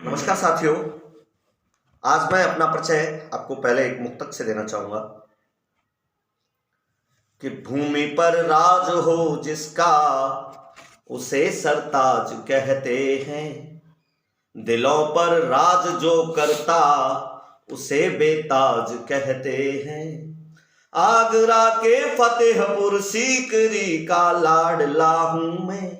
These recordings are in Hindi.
नमस्कार साथियों। आज मैं अपना परिचय आपको पहले एक मुक्तक से देना चाहूंगा कि भूमि पर राज हो जिसका उसे सरताज कहते हैं, दिलों पर राज जो करता उसे बेताज कहते हैं। आगरा के फतेहपुर सीकरी का लाडला हूं मैं,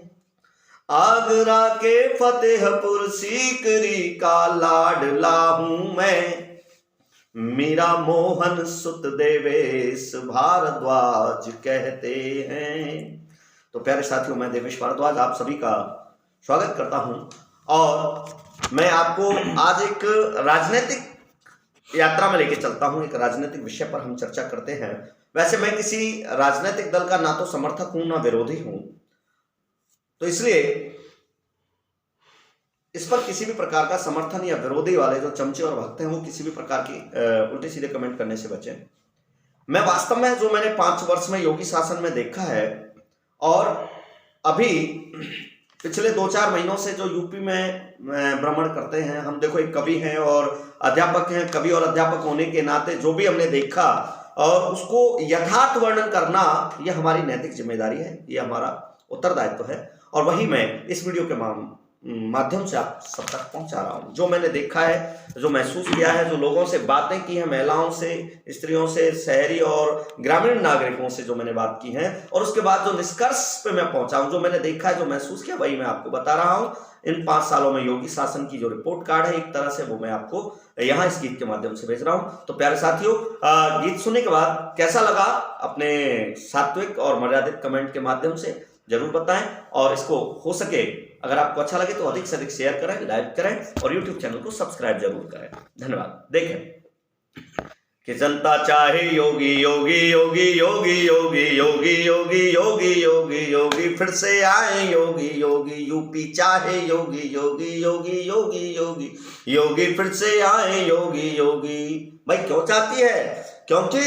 आगरा के फतेहपुर सीकरी का लाडला हूं मैं, मीरा मोहन सुत देवेश भारद्वाज कहते हैं। तो प्यारे साथियों, मैं देवेश भारद्वाज आप सभी का स्वागत करता हूं और मैं आपको आज एक राजनीतिक यात्रा में लेके चलता हूं। एक राजनीतिक विषय पर हम चर्चा करते हैं। वैसे मैं किसी राजनीतिक दल का ना तो समर्थक हूं ना विरोधी हूं, तो इसलिए इस पर किसी भी प्रकार का समर्थन या विरोधी वाले जो चमचे और भक्त हैं वो किसी भी प्रकार की उल्टे सीधे कमेंट करने से बचें। मैं वास्तव में जो मैंने 5 वर्ष में योगी शासन में देखा है और अभी पिछले 2-4 महीनों से जो यूपी में भ्रमण करते हैं हम, देखो एक कवि हैं और अध्यापक हैं, कवि और अध्यापक होने के नाते जो भी हमने देखा और उसको यथार्थ वर्णन करना यह हमारी नैतिक जिम्मेदारी है, यह हमारा उत्तरदायित्व है और वही मैं इस वीडियो के माध्यम से आप सब तक पहुंचा रहा हूं। जो मैंने देखा है, जो महसूस किया है, जो लोगों से बातें की हैं, महिलाओं से, स्त्रियों से, शहरी और ग्रामीण नागरिकों से जो मैंने बात की है और उसके बाद जो निष्कर्ष पे मैं पहुंचा हूं, जो मैंने देखा है, जो महसूस किया, वही मैं आपको बता रहा हूं। इन 5 सालों में योगी शासन की जो रिपोर्ट कार्ड है एक तरह से, वो मैं आपको यहाँ इस गीत के माध्यम से भेज रहा हूं। तो प्यारे साथियों, गीत सुनने के बाद कैसा लगा अपने सात्विक और मर्यादित कमेंट के माध्यम से जरूर बताएं और इसको हो सके अगर आपको अच्छा लगे तो अधिक से अधिक शेयर करें, लाइक करें और YouTube चैनल को सब्सक्राइब जरूर करें। धन्यवाद। देखें कि जनता चाहे योगी योगी योगी योगी योगी योगी योगी योगी योगी योगी फिर से आए योगी योगी, यूपी चाहे योगी योगी योगी योगी योगी योगी फिर से आए योगी योगी। भाई क्यों चाहती है? क्योंकि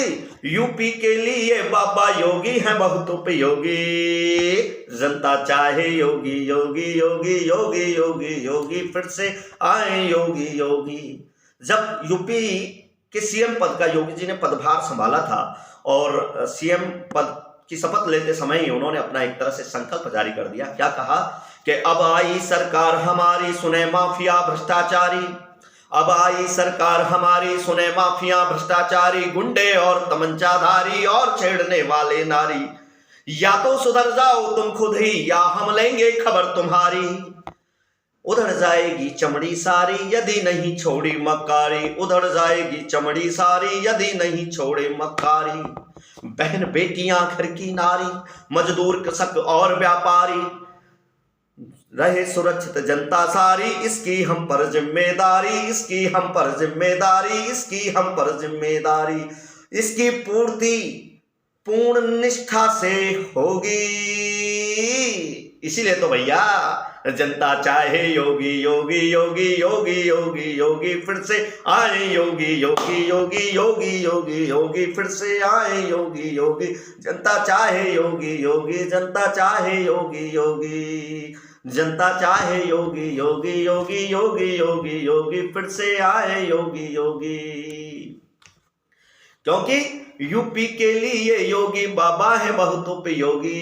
यूपी के लिए बाबा योगी हैं बहुत उपयोगी। जनता चाहे योगी योगी योगी योगी योगी योगी फिर से आए योगी योगी। जब यूपी के सीएम पद का योगी जी ने पदभार संभाला था और सीएम पद की शपथ लेते समय ही उन्होंने अपना एक तरह से संकल्प जारी कर दिया। क्या कहा कि अब आई सरकार हमारी, सुने माफिया भ्रष्टाचारी, अब आई सरकार हमारी, सुने माफिया भ्रष्टाचारी, गुंडे और तमंचाधारी और छेड़ने वाले नारी, या तो सुधर जाओ तुम खुद ही या हम लेंगे खबर तुम्हारी। उधड़ जाएगी चमड़ी सारी यदि नहीं छोड़ी मक्कारी, उधड़ जाएगी चमड़ी सारी यदि नहीं छोड़े मक्कारी। बहन बेटियां घर की नारी, मजदूर कृषक और व्यापारी, रहे सुरक्षित जनता सारी, इसकी हम पर जिम्मेदारी, इसकी हम पर जिम्मेदारी, इसकी हम पर जिम्मेदारी। इसकी पूर्ति पूर्ण निष्ठा से होगी। इसीलिए तो भैया जनता चाहे योगी योगी योगी योगी योगी योगी फिर से आए योगी योगी योगी योगी योगी योगी फिर से आए योगी योगी। जनता चाहे योगी योगी, जनता चाहे योगी योगी, जनता चाहे योगी योगी योगी योगी योगी योगी फिर से आए योगी योगी। क्योंकि यूपी के लिए योगी बाबा है बहुत उपयोगी।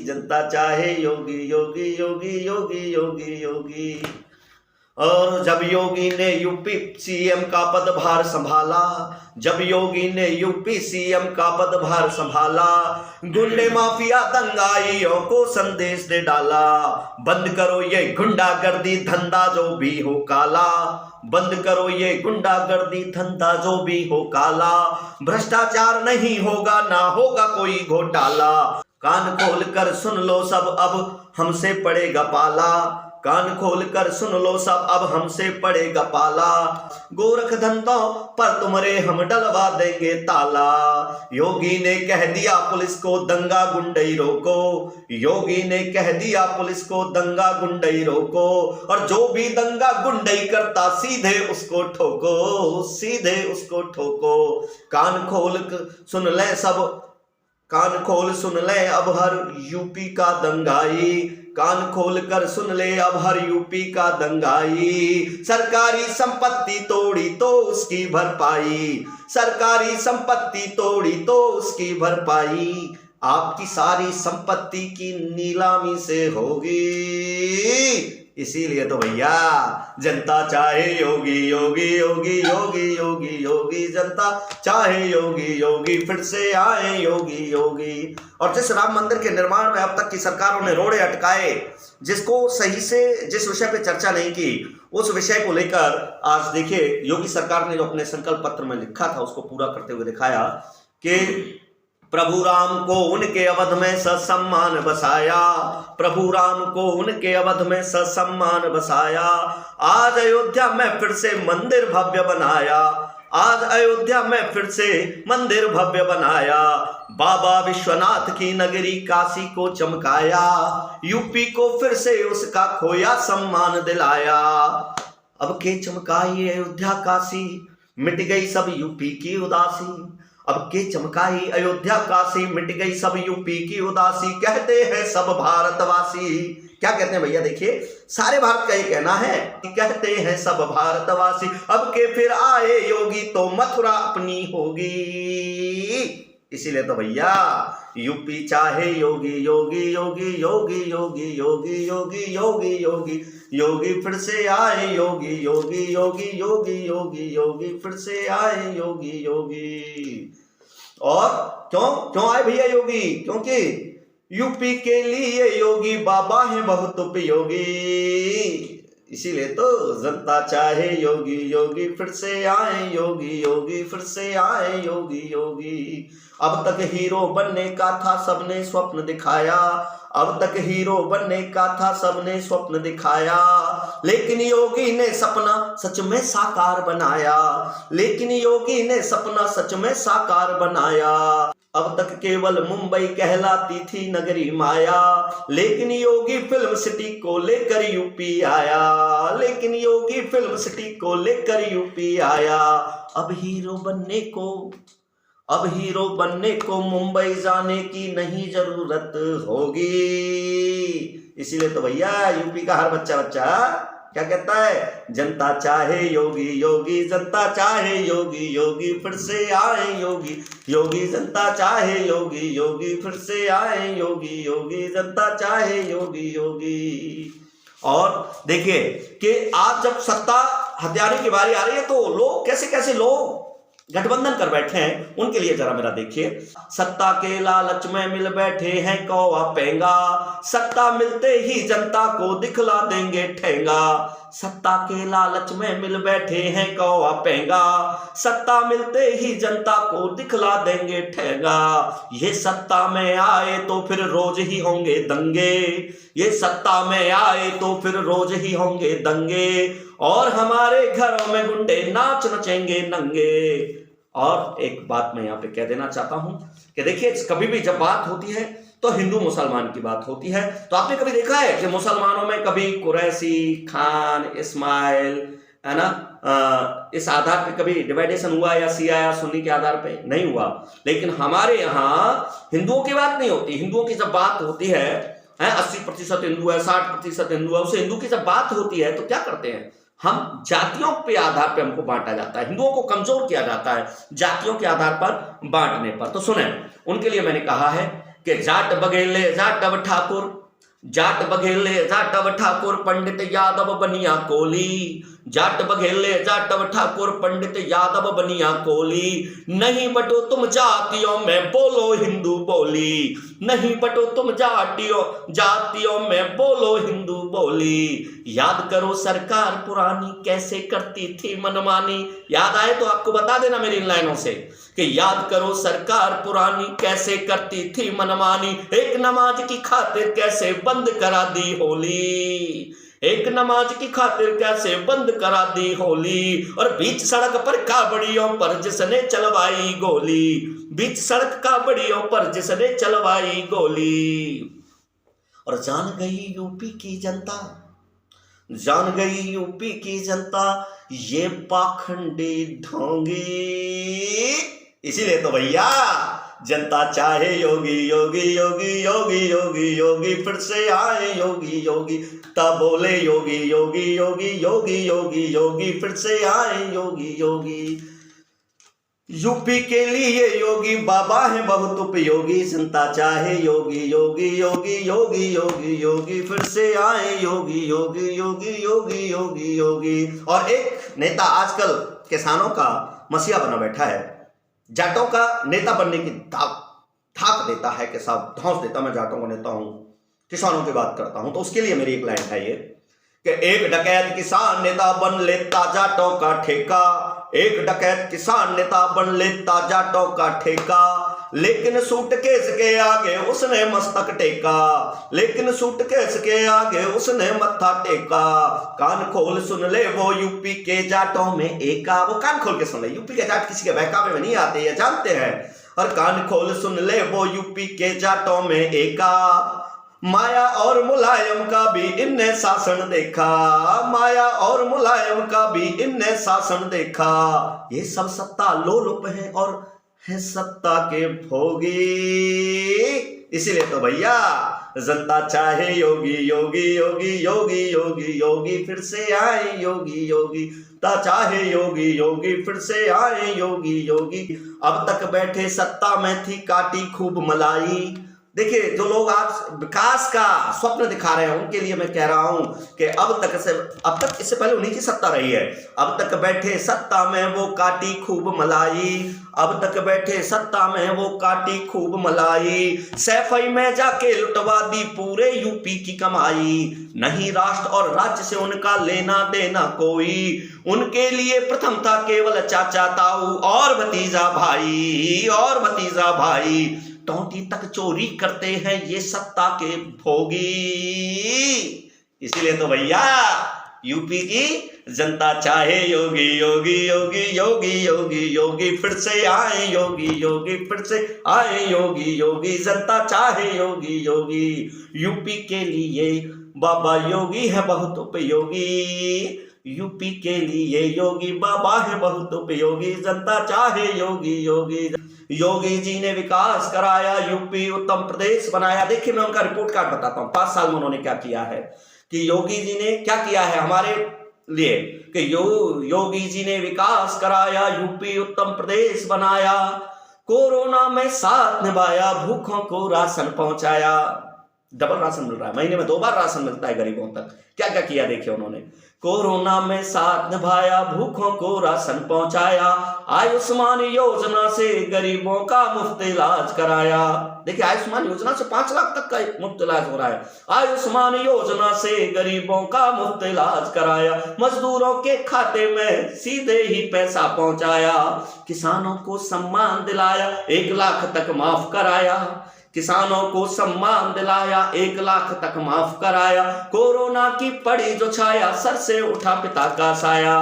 जनता चाहे योगी योगी योगी योगी योगी योगी। और जब योगी ने यूपी सीएम का पदभार संभाला, जब योगी ने यूपी सीएम का पदभार संभाला, गुंडे माफिया दंगाइयों को संदेश दे डाला, बंद करो ये गुंडागर्दी धंधा जो भी हो काला, बंद करो ये गुंडागर्दी धंधा जो भी हो काला, भ्रष्टाचार नहीं होगा ना होगा कोई घोटाला। कान खोल कर सुन लो सब अब हमसे पड़ेगा पाला, कान खोल कर सुन लो सब अब हमसे पड़ेगा पाला। गोरख धंधों पर तुम्हारे हम डलवा देंगे ताला। योगी ने कह दिया पुलिस को दंगा गुंडई रोको, योगी ने कह दिया पुलिस को दंगा गुंडई रोको, और जो भी दंगा गुंडई करता सीधे उसको ठोको, सीधे उसको ठोको। कान खोल सुन ले सब, कान खोल सुन ले अब हर यूपी का दंगाई, कान खोल कर सुन ले अब हर यूपी का दंगाई, सरकारी संपत्ति तोड़ी तो उसकी भरपाई, सरकारी संपत्ति तोड़ी तो उसकी भरपाई, आपकी सारी संपत्ति की नीलामी से होगी। इसीलिए तो भैया जनता चाहे योगी योगी योगी योगी योगी योगी, जनता चाहे योगी योगी, फिर से आए योगी योगी। और जिस राम मंदिर के निर्माण में अब तक की सरकारों ने रोड़े अटकाए, जिसको सही से जिस विषय पे चर्चा नहीं की, उस विषय को लेकर आज देखिए योगी सरकार ने जो अपने संकल्प पत्र में लिखा था उसको पूरा करते हुए दिखाया कि प्रभु राम को उनके अवध में ससम्मान बसाया, प्रभु राम को उनके अवध में ससम्मान बसाया, आज अयोध्या में फिर से मंदिर भव्य बनाया, आज अयोध्या में फिर से मंदिर भव्य बनाया, बाबा विश्वनाथ की नगरी काशी को चमकाया, यूपी को फिर से उसका खोया सम्मान दिलाया। अब के चमकाई अयोध्या काशी, मिट गई सब यूपी की उदासी, अब के चमकाई अयोध्या काशी, मिट गई सब यूपी की उदासी, कहते हैं सब भारतवासी। क्या कहते हैं भैया, देखिए सारे भारत का ये कहना है कि कहते हैं सब भारतवासी, अब के फिर आए योगी तो मथुरा अपनी होगी। इसीलिए तो भैया यूपी चाहे योगी योगी योगी योगी योगी योगी योगी योगी योगी योगी, फिर से आए योगी योगी योगी योगी योगी योगी, फिर से आए योगी योगी। और क्यों आए भैया योगी? क्योंकि यूपी के लिए योगी बाबा है बहुत उपयोगी। इसीलिए तो जनता चाहे योगी योगी, फिर से आए योगी योगी, फिर से आए योगी योगी। अब तक हीरो बनने का था सबने स्वप्न दिखाया, अब तक हीरो बनने का था सबने स्वप्न दिखाया, लेकिन योगी ने सपना सच में साकार बनाया, लेकिन योगी ने सपना सच में साकार बनाया। अब तक केवल मुंबई कहलाती थी नगरी माया, लेकिन योगी फिल्म सिटी को लेकर यूपी आया, लेकिन योगी फिल्म सिटी को लेकर यूपी आया। अब हीरो बनने को मुंबई जाने की नहीं जरूरत होगी। इसीलिए तो भैया यूपी का हर बच्चा क्या कहता है, जनता चाहे योगी योगी, जनता चाहे योगी योगी, फिर से आए योगी योगी, जनता चाहे योगी योगी, फिर से आए योगी योगी, जनता चाहे योगी योगी। और देखिए कि आज जब सत्ता हथियाने की बारी आ रही है तो लोग कैसे लोग गठबंधन कर बैठे हैं, उनके लिए जरा मेरा देखिए। सत्ता के लालच में मिल बैठे हैं कौवा पेंगा, सत्ता मिलते ही जनता को दिखला देंगे ठेंगा, सत्ता के लालच में मिल बैठे हैं कौवा पेंगा, सत्ता मिलते ही जनता को दिखला देंगे ठेंगा। ये सत्ता में आए तो फिर रोज ही होंगे दंगे, ये सत्ता में आए तो फिर रोज ही होंगे दंगे, और हमारे घरों में गुंडे नाच नचेंगे नंगे। और एक बात मैं यहाँ पे कह देना चाहता हूं कि देखिए कभी भी जब बात होती है तो हिंदू मुसलमान की बात होती है, तो आपने कभी देखा है कि मुसलमानों में कभी कुरैशी, खान, इस्माइल, है ना, इस आधार पे कभी डिवाइडेशन हुआ या शिया या सुन्नी के आधार पे? नहीं हुआ। लेकिन हमारे यहाँ हिंदुओं की बात नहीं होती। हिंदुओं की जब बात होती है 80% हिंदू है, 60% हिंदू है, उसे हिंदू की जब बात होती है तो क्या करते हैं, हम जातियों के आधार पर हमको बांटा जाता है, हिंदुओं को कमजोर किया जाता है जातियों के आधार पर बांटने पर। तो सुने, उनके लिए मैंने कहा है कि जाट बघेले जाटव ठाकुर, जाट बघेले जाटव ठाकुर, पंडित यादव बनिया कोली, जाट बघेले जाटव ठाकुर, पंडित यादव बनिया कोली, नहीं बटो तुम जातियों में बोलो हिंदू बोली, नहीं बटो तुम जातियों में बोलो हिंदू बोली। याद करो सरकार पुरानी कैसे करती थी मनमानी, याद आए तो आपको बता देना मेरी इन लाइनों से कि याद करो सरकार पुरानी कैसे करती थी मनमानी, एक नमाज की खातिर कैसे बंद करा दी होली, एक नमाज की खातिर कैसे बंद करा दी होली, और बीच सड़क पर कावड़ियों पर जिसने चलवाई गोली, बीच सड़क कावड़ियों पर जिसने चलवाई गोली। और जान गई यूपी की जनता, जान गई यूपी की जनता ये पाखंडी ढोंगी। इसीलिए तो भैया जनता चाहे योगी योगी योगी योगी योगी योगी फिर से आए योगी योगी, तब बोले योगी योगी योगी योगी योगी योगी फिर से आए योगी योगी। यूपी के लिए योगी बाबा है बहुत उपयोगी, जनता चाहे योगी योगी योगी योगी योगी योगी फिर से आए योगी योगी योगी योगी योगी योगी। और एक नेता आजकल किसानों का मसीहा बना बैठा है, जाटों का नेता बनने की धाक देता है कि साहब धौंस देता, मैं जाटों का नेता हूं, किसानों की बात करता हूं। तो उसके लिए मेरी एक लाइन है ये कि एक डकैत किसान नेता बन लेता जाटों का ठेका, एक डकैत किसान नेता बन लेता जाटों का ठेका, लेकिन सूटकेस के आगे उसने मस्तक टेका, लेकिन सूटकेस के आगे उसने मत्था टेका। कान खोल सुन ले वो यूपी के जाटों में एका, वो कान खोल के सुन ले, यूपी के जाट किसी के बहकावे में नहीं आते, ये जानते हैं। और कान खोल सुन ले वो यूपी के जाटों में एका, माया और मुलायम का भी इनने शासन देखा, माया और मुलायम का भी इनने शासन देखा। ये सब सत्ता लोलुप है और है सत्ता के भोगी, इसीलिए तो भैया जनता चाहे योगी योगी योगी योगी योगी योगी फिर से आए योगी योगी, ता चाहे योगी योगी फिर से आए योगी योगी। अब तक बैठे सत्ता में थी काटी खूब मलाई। देखिए जो लोग आज विकास का स्वप्न दिखा रहे हैं उनके लिए मैं कह रहा हूं कि अब तक इससे पहले उन्हीं की सत्ता रही है। अब तक बैठे सत्ता में वो काटी खूब मलाई, अब तक बैठे सत्ता में वो काटी खूब मलाई, सैफई में जाके लुटवा दी पूरे यूपी की कमाई। नहीं राष्ट्र और राज्य से उनका लेना देना कोई, उनके लिए प्रथम था केवल चाचा ताऊ और भतीजा भाई, और भतीजा भाई। टोंटी तक चोरी करते हैं ये सत्ता के भोगी, इसीलिए तो भैया यूपी की जनता चाहे योगी योगी योगी योगी योगी योगी फिर से आए योगी योगी फिर से आए योगी योगी, जनता चाहे योगी योगी। यूपी के लिए बाबा योगी है बहुत उपयोगी, यूपी के लिए योगी बाबा है बहुत उपयोगी, जनता चाहे योगी योगी। योगी जी ने विकास कराया, यूपी उत्तम प्रदेश बनाया। देखिए मैं उनका रिपोर्ट कार्ड बताता हूँ 5 साल में उन्होंने क्या किया है, कि योगी जी ने क्या किया है हमारे लिए, कि योगी जी ने विकास कराया, यूपी उत्तम प्रदेश बनाया, कोरोना में साथ निभाया, भूखों को राशन पहुंचाया, डबल राशन मिल रहा है, महीने में 2 बार राशन मिलता है गरीबों तक। क्या क्या किया देखिए उन्होंने, कोरोना में साथ निभाया, भूखों को राशन पहुंचाया, आयुष्मान योजना से गरीबों का मुफ्त इलाज कराया। देखिए आयुष्मान योजना से 5 लाख तक का मुफ्त इलाज हो रहा है, आयुष्मान योजना से गरीबों का मुफ्त इलाज कराया, मजदूरों के खाते में सीधे ही पैसा पहुंचाया, किसानों को सम्मान दिलाया, 1 लाख तक माफ कराया, किसानों को सम्मान दिलाया, 1 लाख तक माफ कराया, कोरोना की पड़ी जो छाया सर से उठा पिता का साया।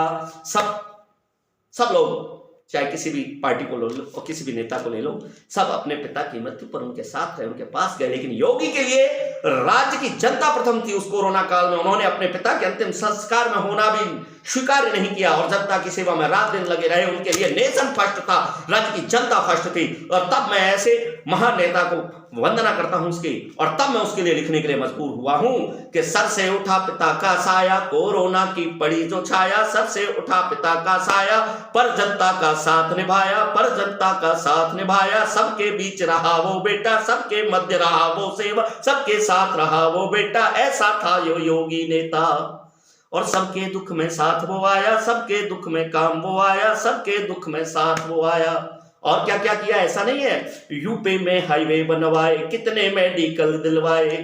सब लोग चाहे किसी भी पार्टी को लो और किसी भी नेता को ले लो, सब अपने पिता की मृत्यु पर उनके साथ रहे, उनके पास गए, लेकिन योगी के लिए राज्य की जनता प्रथम थी। उस कोरोना काल में उन्होंने अपने पिता के अंतिम संस्कार में होना भी स्वीकार नहीं किया और जनता की सेवा में रात दिन लगे रहे। उनके लिए नेशन फर्स्ट था, राज्य की जनता फर्स्ट थी। और तब मैं ऐसे महान नेता को वंदना करता हूं उसकी, और तब मैं उसके लिए लिखने के लिए मजबूर हुआ हूं कि सर से उठा पिता का साया, कोरोना की पड़ी जो छाया, सर से उठा पिता का साया, पर जनता का साथ निभाया, पर जनता का साथ निभाया, सबके बीच रहा वो बेटा, सबके मध्य रहा वो सेवा, सबके साथ रहा वो बेटा, ऐसा था यो योगी नेता। और सबके दुख में साथ वो आया, सबके दुख में काम वो आया, सबके दुख में साथ वो आया। और क्या क्या किया ऐसा नहीं है, यूपी में हाईवे बनवाए, कितने मेडिकल दिलवाए,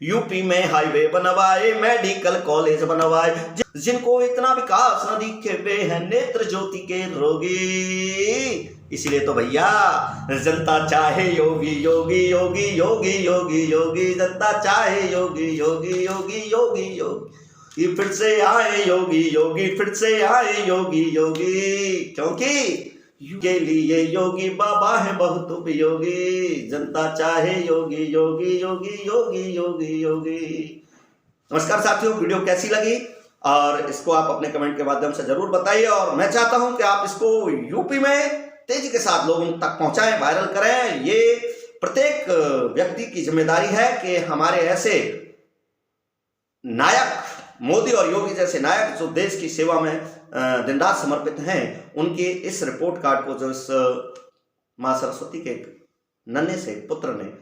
यूपी में हाईवे बनवाए, मेडिकल कॉलेज बनवाए, जिनको इतना विकास न दिखे वे हैं नेत्र ज्योति के रोगी। इसीलिए तो भैया जनता चाहे योगी योगी योगी योगी योगी योगी, जनता चाहे योगी योगी योगी योगी योगी, फिर से आए योगी योगी, फिर से आए योगी योगी, क्योंकि के लिए योगी बाबा है बहुत उपयोगी, जनता चाहे योगी योगी योगी योगी योगी योगी। नमस्कार साथियों, वीडियो कैसी लगी और इसको आप अपने कमेंट के माध्यम से जरूर बताइए। और मैं चाहता हूं कि आप इसको यूपी में तेजी के साथ लोगों तक पहुंचाएं, वायरल करें। ये प्रत्येक व्यक्ति की जिम्मेदारी है कि हमारे ऐसे नायक, मोदी और योगी जैसे नायक जो देश की सेवा में दिन रात समर्पित हैं, उनके इस रिपोर्ट कार्ड को जो इस मां सरस्वती के नन्हे से पुत्र ने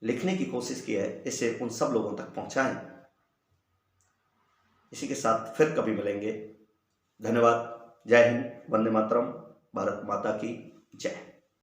लिखने की कोशिश की है, इसे उन सब लोगों तक पहुंचाएं। इसी के साथ फिर कभी मिलेंगे। धन्यवाद। जय हिंद। वंदे मातरम। भारत माता की जय।